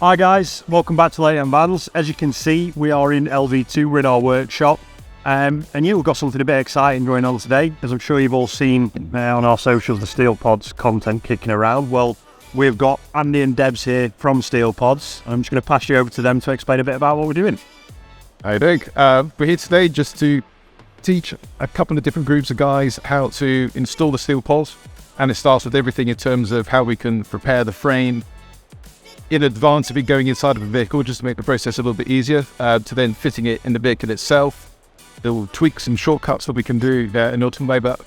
Hi guys, welcome back to Leighton Vans. As you can see, we are in LV2, we're in our workshop. And yeah, we've got something a bit exciting going on today, as I'm sure you've all seen on our socials, the Steelpods content kicking around. Well, we've got Andy and Debs here from Steelpods. I'm just going to pass you over to them to explain a bit about what we're doing. How you doing? We're here today just to teach a couple of different groups of guys how to install the Steelpods. And it starts with everything in terms of how we can prepare the frame in advance of it going inside of a vehicle, just to make the process a little bit easier, to then fitting it in the vehicle itself. Little tweaks and shortcuts that we can do in order to make that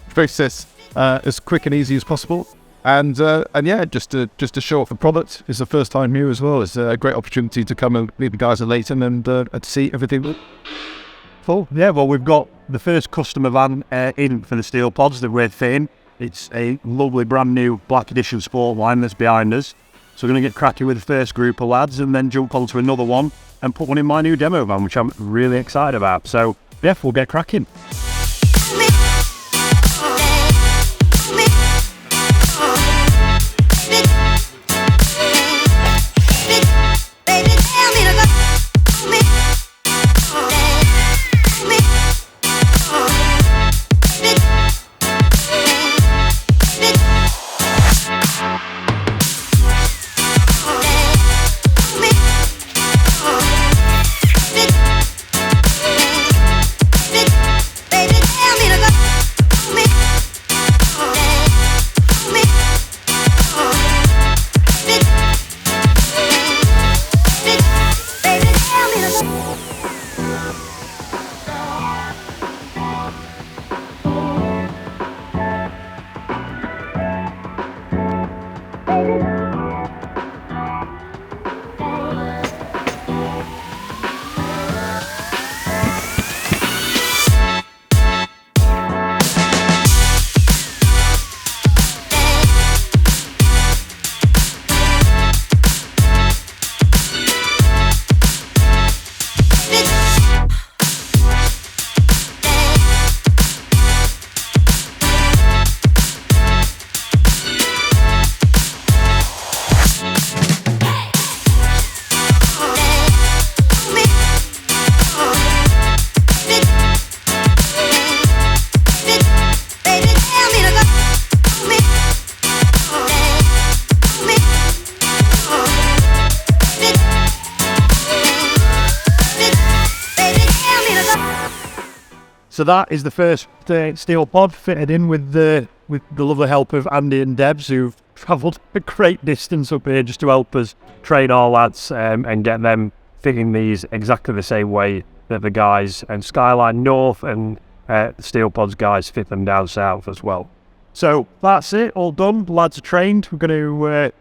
process as quick and easy as possible. And yeah, just to show off the product. It's the first time here as well. It's a great opportunity to come and meet the guys at Leighton and to see everything. Cool. Yeah, well, we've got the first customer van in for the Steelpods that we're fitting. It's a lovely brand new Black Edition Sport line that's behind us. So we're going to get cracking with the first group of lads and then jump onto another one and put one in my new demo van, which I'm really excited about. So yeah, we'll get cracking. So that is the first Steelpod fitted in with the lovely help of Andy and Debs, who've travelled a great distance up here just to help us train our lads and get them fitting these exactly the same way that the guys and Skyline North and the Steelpods guys fit them down south as well. So that's it, all done. The lads are trained. We're going to,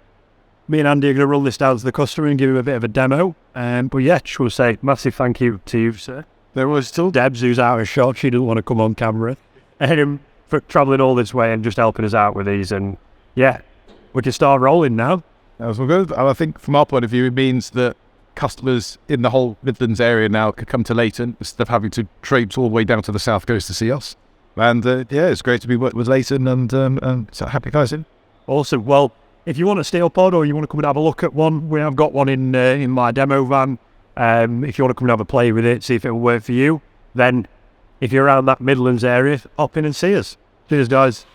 me and Andy are going to run this down to the customer and give him a bit of a demo. But yeah, just want to say massive thank you to you, sir. There was still Debs, who's out of shot. She didn't want to come on camera. For travelling all this way and just helping us out with these. And yeah, we can start rolling now. That was all good. And I think from our point of view, it means that customers in the whole Midlands area now could come to Leighton instead of having to traipse all the way down to the south coast to see us. And yeah, it's great to be with Leighton and so happy guys in. Awesome. Well, if you want a Steelpod or you want to come and have a look at one, we have got one in my demo van. If you want to come and have a play with it, see if it will work for you, then if you're around that Midlands area, hop in and see us. Cheers, guys.